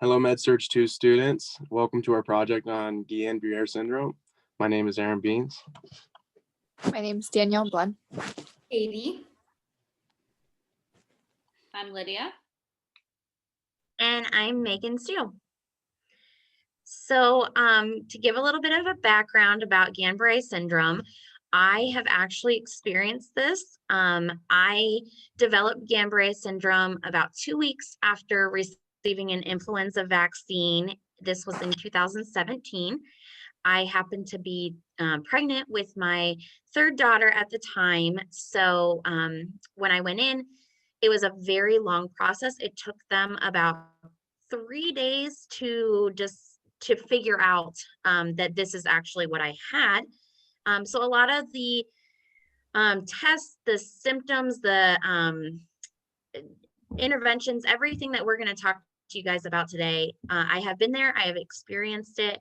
Hello, MedSearch 2 students. Welcome to our project on Guillain-Barre syndrome. My name is Aaron Beans. My name is Danielle Blund. Katie. I'm Lydia. And I'm Megan Steele. So to give a little bit of a background about Guillain-Barre syndrome, I have actually experienced this. I developed Guillain-Barre syndrome about 2 weeks after receiving an influenza vaccine. This was in 2017. I happened to be pregnant with my third daughter at the time. So when I went in, it was a very long process. It took them about 3 days to figure out that this is actually what I had. So a lot of the tests, the symptoms, the interventions, everything that we're going to talk to you guys about today, I have been there, I have experienced it,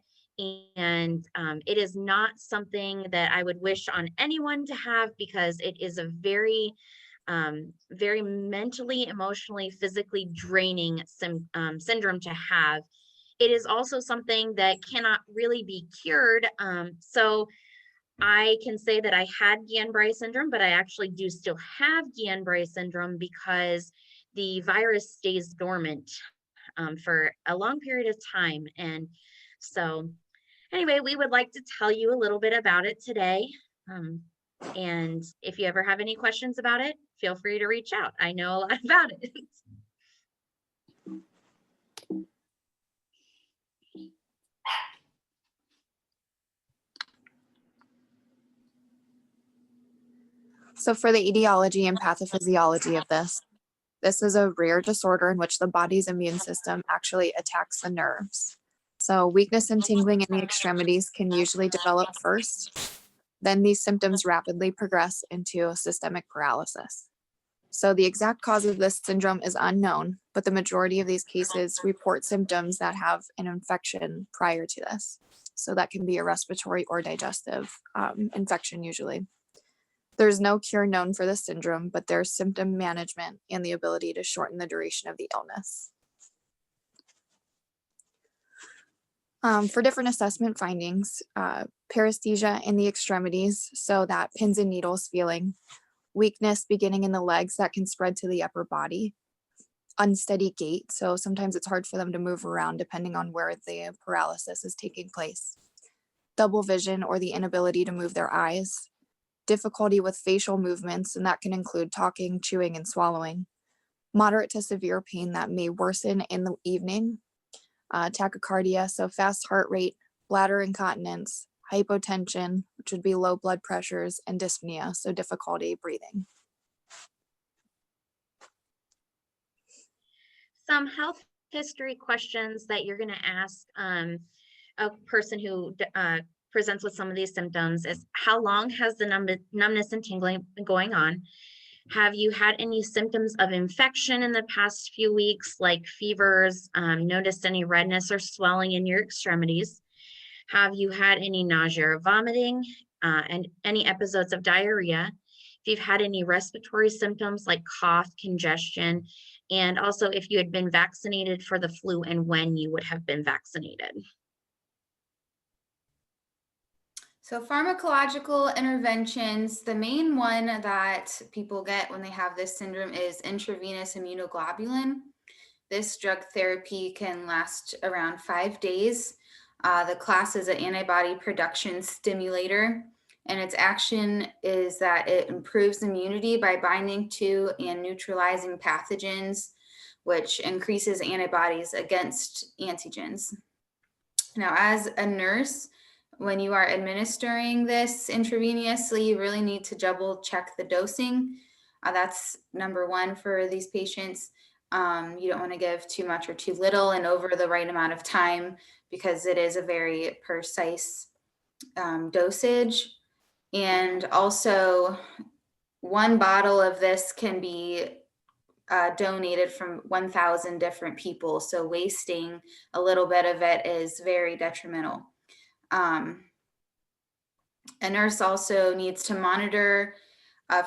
and it is not something that I would wish on anyone to have, because it is a very mentally, emotionally, physically draining syndrome to have. It is also something that cannot really be cured. So I can say that I had Guillain-Barre syndrome, but I actually do still have Guillain-Barre syndrome because the virus stays dormant for a long period of time. And so anyway, we would like to tell you a little bit about it today. And if you ever have any questions about it, feel free to reach out. I know a lot about it. So for the etiology and pathophysiology of this is a rare disorder in which the body's immune system actually attacks the nerves. So weakness and tingling in the extremities can usually develop first. Then these symptoms rapidly progress into systemic paralysis. So the exact cause of this syndrome is unknown, but the majority of these cases report symptoms that have an infection prior to this. So that can be a respiratory or digestive infection usually. There's no cure known for this syndrome, but there's symptom management and the ability to shorten the duration of the illness. For different assessment findings, paresthesia in the extremities, so that pins and needles feeling, weakness beginning in the legs that can spread to the upper body, unsteady gait, so sometimes it's hard for them to move around depending on where the paralysis is taking place, double vision or the inability to move their eyes, difficulty with facial movements, and that can include talking, chewing, and swallowing, moderate to severe pain that may worsen in the evening, tachycardia, so fast heart rate, bladder incontinence, hypotension, which would be low blood pressures, and dyspnea, so difficulty breathing. Some health history questions that you're going to ask a person who presents with some of these symptoms is: how long has the numbness and tingling been going on? Have you had any symptoms of infection in the past few weeks, like fevers, noticed any redness or swelling in your extremities? Have you had any nausea or vomiting, and any episodes of diarrhea? If you've had any respiratory symptoms like cough, congestion, and also if you had been vaccinated for the flu and when you would have been vaccinated. So pharmacological interventions, the main one that people get when they have this syndrome is intravenous immunoglobulin. This drug therapy can last around 5 days. The class is an antibody production stimulator, and its action is that it improves immunity by binding to and neutralizing pathogens, which increases antibodies against antigens. Now, as a nurse, when you are administering this intravenously, you really need to double check the dosing. That's number one for these patients. You don't want to give too much or too little and over the right amount of time, because it is a very precise dosage. And also, one bottle of this can be donated from 1,000 different people. So wasting a little bit of it is very detrimental. A nurse also needs to monitor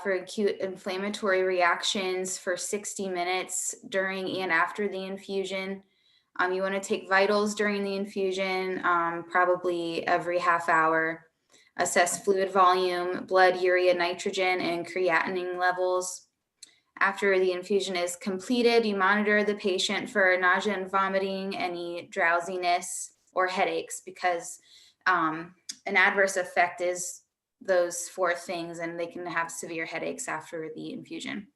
for acute inflammatory reactions for 60 minutes during and after the infusion. You want to take vitals during the infusion, probably every half hour. Assess fluid volume, blood, urea, nitrogen, and creatinine levels. After the infusion is completed, you monitor the patient for nausea and vomiting, any drowsiness or headaches, because an adverse effect is those 4 things, and they can have severe headaches after the infusion.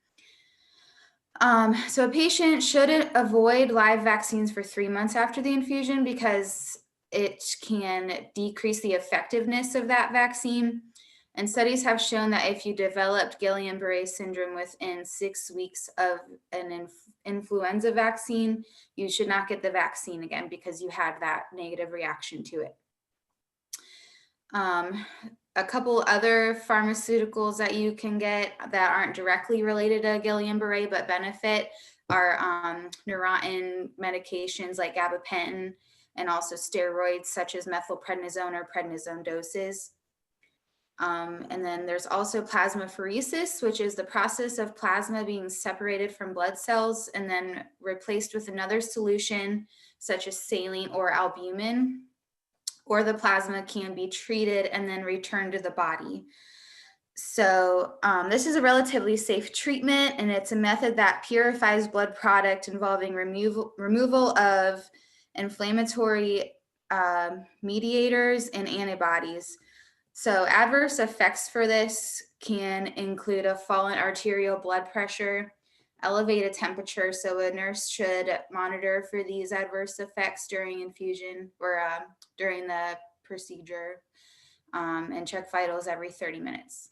So a patient should avoid live vaccines for 3 months after the infusion because it can decrease the effectiveness of that vaccine. And studies have shown that if you developed Guillain-Barré syndrome within 6 weeks of an influenza vaccine, you should not get the vaccine again because you had that negative reaction to it. A couple other pharmaceuticals that you can get that aren't directly related to Guillain-Barré but benefit are Neurontin medications like gabapentin, and also steroids such as methylprednisone or prednisone doses. And then there's also plasmapheresis, which is the process of plasma being separated from blood cells and then replaced with another solution such as saline or albumin, or the plasma can be treated and then returned to the body. So this is a relatively safe treatment, and it's a method that purifies blood product involving removal of inflammatory mediators and antibodies. So adverse effects for this can include a fall in arterial blood pressure, elevated temperature. So a nurse should monitor for these adverse effects during infusion or during the procedure, and check vitals every 30 minutes.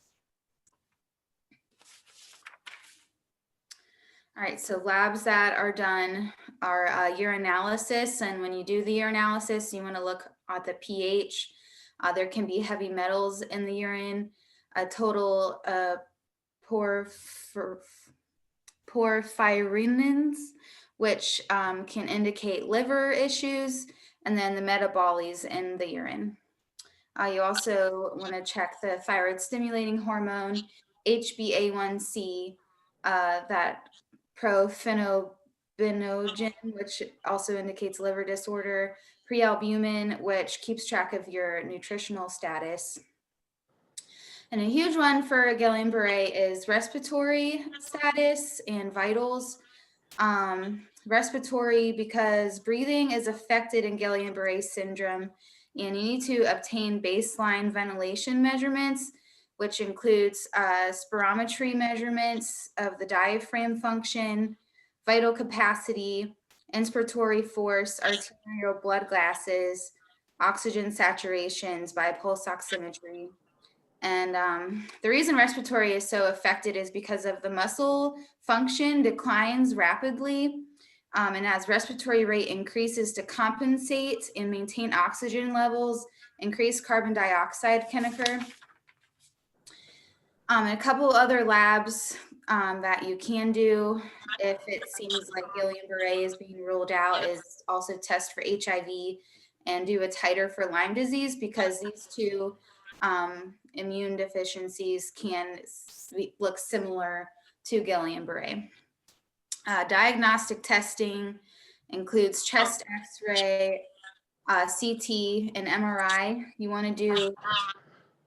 All right, so labs that are done are urinalysis. And when you do the urinalysis, you want to look at the pH. There can be heavy metals in the urine, a total porphyrinins, which can indicate liver issues, and then the metabolites in the urine. You also want to check the thyroid stimulating hormone, HbA1c, that prophenobinogen, which also indicates liver disorder, prealbumin, which keeps track of your nutritional status. And a huge one for Guillain-Barré is respiratory status and vitals. Respiratory, because breathing is affected in Guillain-Barré syndrome, and you need to obtain baseline ventilation measurements, which includes spirometry measurements of the diaphragm function, vital capacity, inspiratory force, arterial blood gases, oxygen saturations by pulse oximetry. And the reason respiratory is so affected is because of the muscle function declines rapidly. And as respiratory rate increases to compensate and maintain oxygen levels, increased carbon dioxide can occur. And a couple other labs that you can do if it seems like Guillain-Barré is being ruled out is also test for HIV and do a titer for Lyme disease, because these two immune deficiencies can look similar to Guillain-Barré. Diagnostic testing includes chest x-ray, CT, and MRI. You want to do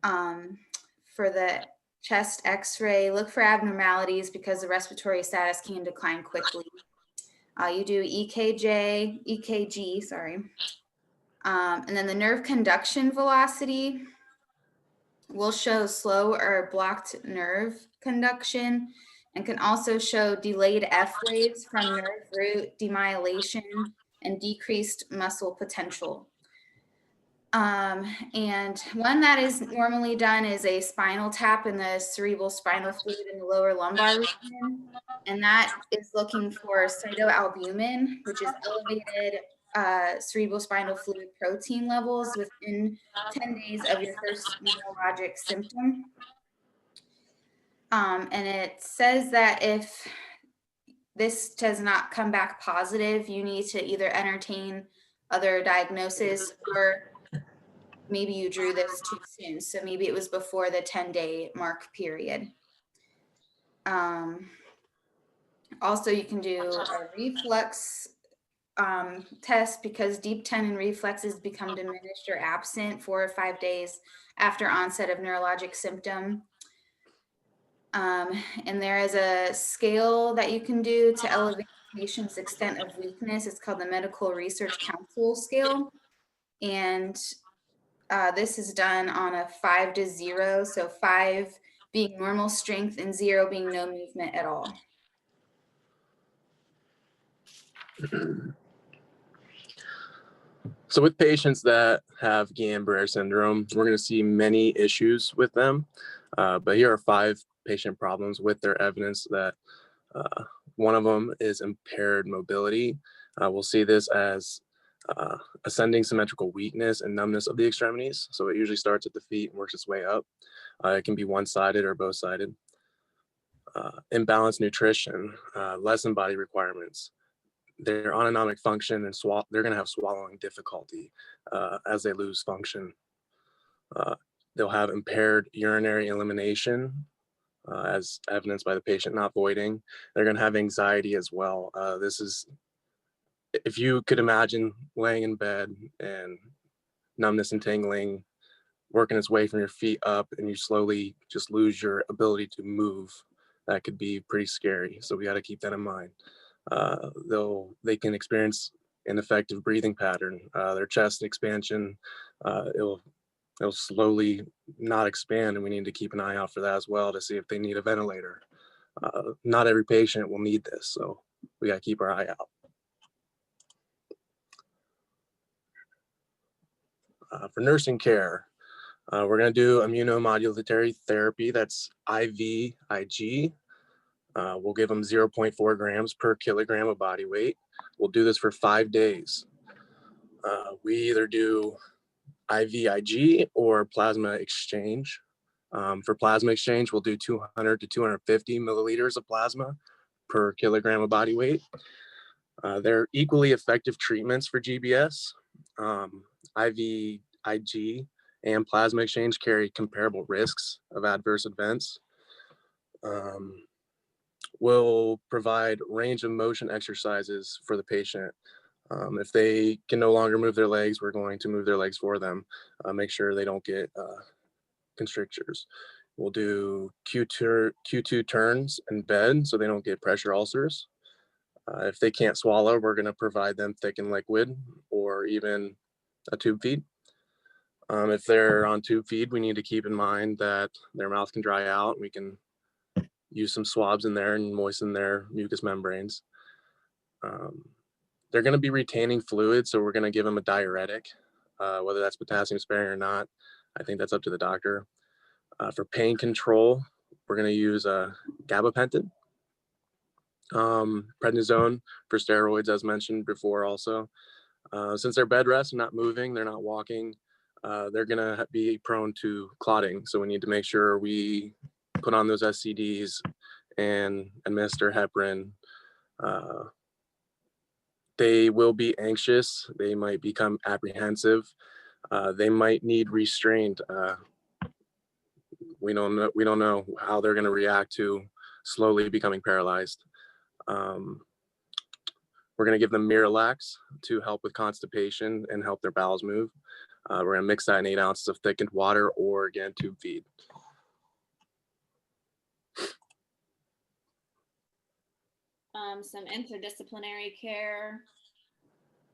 for the chest x-ray, look for abnormalities because the respiratory status can decline quickly. You do EKG, sorry. And then the nerve conduction velocity will show slow or blocked nerve conduction, and can also show delayed F waves from nerve root demyelation and decreased muscle potential. And one that is normally done is a spinal tap in the cerebral spinal fluid in the lower lumbar region. And that is looking for cytoalbumin, which is elevated cerebral spinal fluid protein levels within 10 days of your first neurologic symptom. And it says that if this does not come back positive, you need to either entertain other diagnosis, or maybe you drew this too soon. So maybe it was before the 10-day mark period. Also, you can do a reflex test because deep tendon reflexes become diminished or absent 4 or 5 days after onset of neurologic symptom. And there is a scale that you can do to elevate the patient's extent of weakness. It's called the Medical Research Council scale. And this is done on a 5 to 0. So 5 being normal strength and 0 being no movement at all. So with patients that have Guillain-Barré syndrome, we're going to see many issues with them. But here are 5 patient problems with their evidence that one of them is impaired mobility. We'll see this as ascending symmetrical weakness and numbness of the extremities. So it usually starts at the feet and works its way up. It can be one-sided or both-sided. Imbalanced nutrition, lessen body requirements. Their autonomic function and they're going to have swallowing difficulty as they lose function. They'll have impaired urinary elimination, as evidenced by the patient not voiding. They're going to have anxiety as well. This is, if you could imagine laying in bed and numbness and tingling working its way from your feet up and you slowly just lose your ability to move, that could be pretty scary. So we got to keep that in mind. They can experience ineffective breathing pattern. Their chest expansion, it'll slowly not expand, and we need to keep an eye out for that as well to see if they need a ventilator. Not every patient will need this, so we got to keep our eye out. For nursing care, we're going to do immunomodulatory therapy. That's IVIG. We'll give them 0.4 grams per kilogram of body weight. We'll do this for 5 days. We either do IVIG or plasma exchange. For plasma exchange, we'll do 200 to 250 milliliters of plasma per kilogram of body weight. They're equally effective treatments for GBS. IVIG and plasma exchange carry comparable risks of adverse events. We'll provide range of motion exercises for the patient. If they can no longer move their legs, we're going to move their legs for them. Make sure they don't get constrictures. We'll do Q2 turns in bed so they don't get pressure ulcers. If they can't swallow, we're going to provide them thickened liquid or even a tube feed. If they're on tube feed, we need to keep in mind that their mouth can dry out. We can use some swabs in there and moisten their mucous membranes. They're going to be retaining fluid, so we're going to give them a diuretic, whether that's potassium sparing or not. I think that's up to the doctor. For pain control, we're going to use gabapentin, prednisone for steroids, as mentioned before also. Since they're bed rest and not moving, they're not walking, they're going to be prone to clotting. So we need to make sure we put on those SCDs and administer heparin. They will be anxious. They might become apprehensive. They might need restraint. We don't know how they're going to react to slowly becoming paralyzed. We're going to give them Miralax to help with constipation and help their bowels move. We're going to mix that in 8 ounces of thickened water or, again, tube feed. Some interdisciplinary care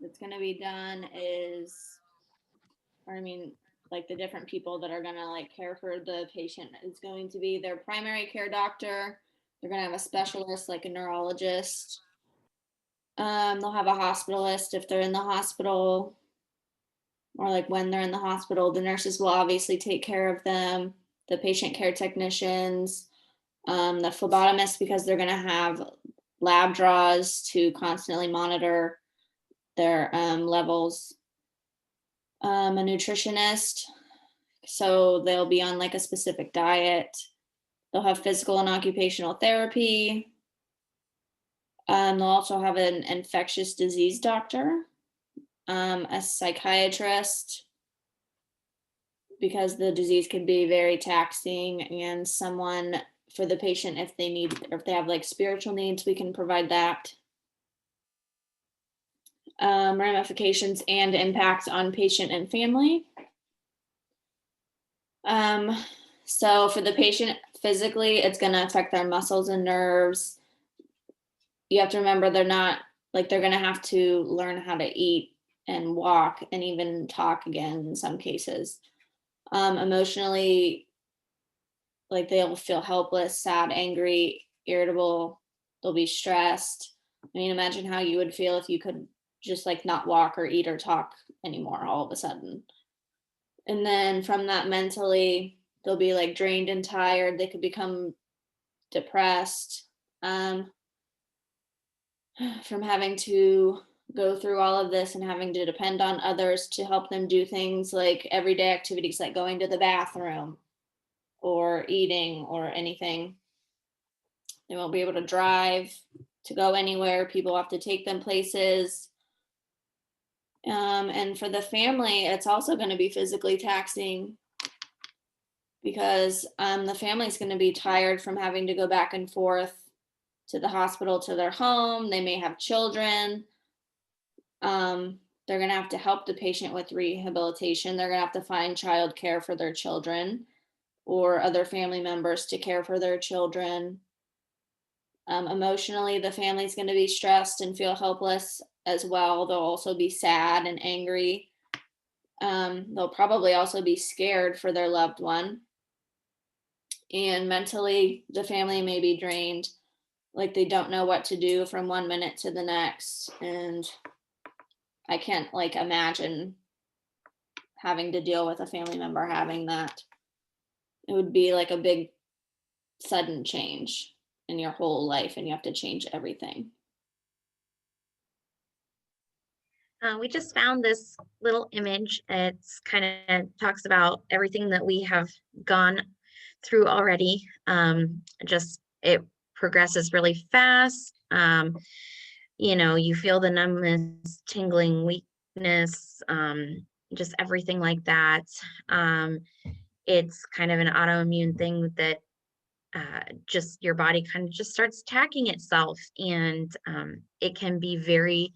that's going to be done is, like the different people that are going to care for the patient is going to be their primary care doctor. They're going to have a specialist like a neurologist. They'll have a hospitalist if they're in the hospital, or when they're in the hospital. The nurses will obviously take care of them, the patient care technicians, the phlebotomist, because they're going to have lab draws to constantly monitor their levels. A nutritionist, so they'll be on a specific diet. They'll have physical and occupational therapy. They'll also have an infectious disease doctor, a psychiatrist, because the disease can be very taxing, and someone for the patient if they have spiritual needs, we can provide that. ramifications and impact on patient and family. So for the patient physically, it's going to affect their muscles and nerves. You have to remember they're going to have to learn how to eat and walk and even talk again in some cases. Emotionally, like they'll feel helpless, sad, angry, irritable. They'll be stressed. I mean, imagine how you would feel if you could just like not walk or eat or talk anymore all of a sudden. And then from that, mentally, they'll be like drained and tired. They could become depressed from having to go through all of this and having to depend on others to help them do things like everyday activities like going to the bathroom or eating or anything. They won't be able to drive to go anywhere. People have to take them places. And for the family, it's also going to be physically taxing because the family's going to be tired from having to go back and forth to the hospital, to their home. They may have children. They're going to have to help the patient with rehabilitation. They're going to have to find childcare for their children or other family members to care for their children. Emotionally, the family's going to be stressed and feel helpless as well. They'll also be sad and angry. They'll probably also be scared for their loved one. And mentally, the family may be drained, like they don't know what to do from one minute to the next. And I can't like imagine having to deal with a family member having that. It would be like a big sudden change in your whole life and you have to change everything. We just found this little image. It's kind of talks about everything that we have gone through already. Just it progresses really fast. You feel the numbness, tingling, weakness, just everything like that. It's kind of an autoimmune thing that just your body kind of just starts attacking itself, and it can be very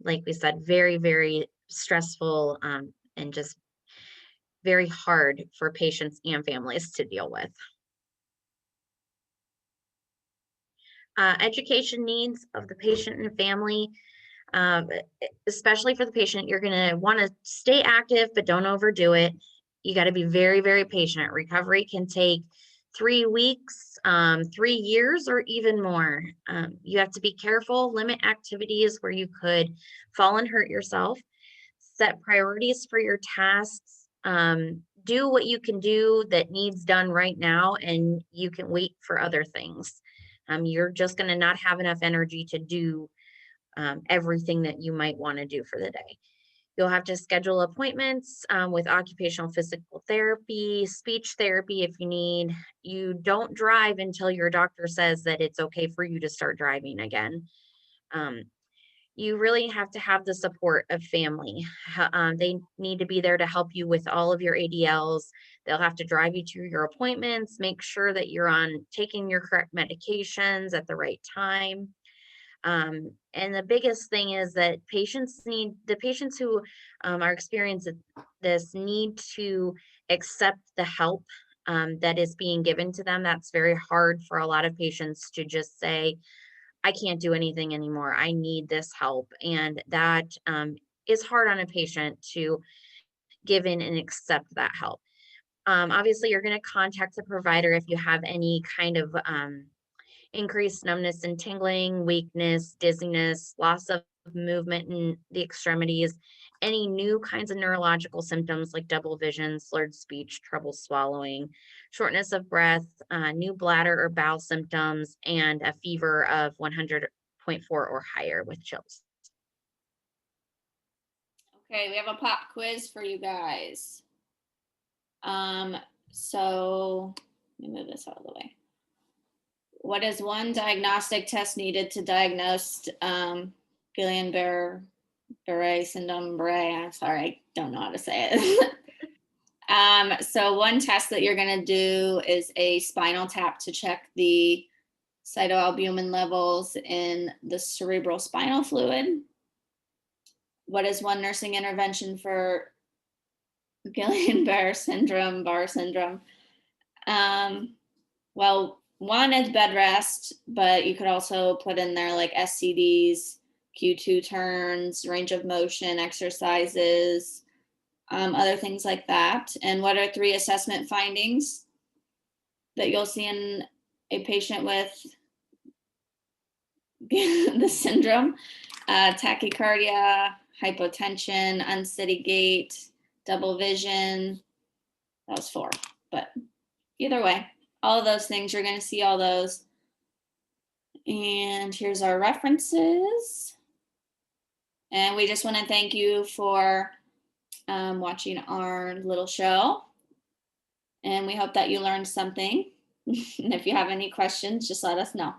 like we said, very, very stressful and just very hard for patients and families to deal with. Education needs of the patient and family, especially for the patient, you're going to want to stay active, but don't overdo it. You got to be very, very patient. Recovery can take 3 weeks, 3 years, or even more. You have to be careful, limit activities where you could fall and hurt yourself, set priorities for your tasks, do what you can do that needs done right now, and you can wait for other things. You're just going to not have enough energy to do everything that you might want to do for the day. You'll have to schedule appointments with occupational physical therapy, speech therapy if you need. You don't drive until your doctor says that it's okay for you to start driving again. You really have to have the support of family. They need to be there to help you with all of your ADLs. They'll have to drive you to your appointments, make sure that you're taking your correct medications at the right time. And the biggest thing is that patients who are experiencing this need to accept the help that is being given to them. That's very hard for a lot of patients to just say, I can't do anything anymore. I need this help. And that is hard on a patient to give in and accept that help. Obviously, you're going to contact the provider if you have any kind of increased numbness and tingling, weakness, dizziness, loss of movement in the extremities, any new kinds of neurological symptoms like double vision, slurred speech, trouble swallowing, shortness of breath, new bladder or bowel symptoms, and a fever of 100.4 or higher with chills. Okay, we have a pop quiz for you guys. So let me move this out of the way. What is one diagnostic test needed to diagnose Guillian-Barre syndrome? Barre, I'm sorry, I don't know how to say it. So one test that you're going to do is a spinal tap to check the cytoalbumin levels in the cerebral spinal fluid. What is one nursing intervention for Guillain-Barre syndrome, well, one is bed rest, but you could also put in there like SCDs, Q2 turns, range of motion exercises, other things like that. And what are 3 assessment findings that you'll see in a patient with the syndrome? Tachycardia, hypotension, unsteady gait, double vision. That was 4, but either way, all of those things, you're going to see all those. And here's our references. And we just want to thank you for watching our little show. And we hope that you learned something. And if you have any questions, just let us know.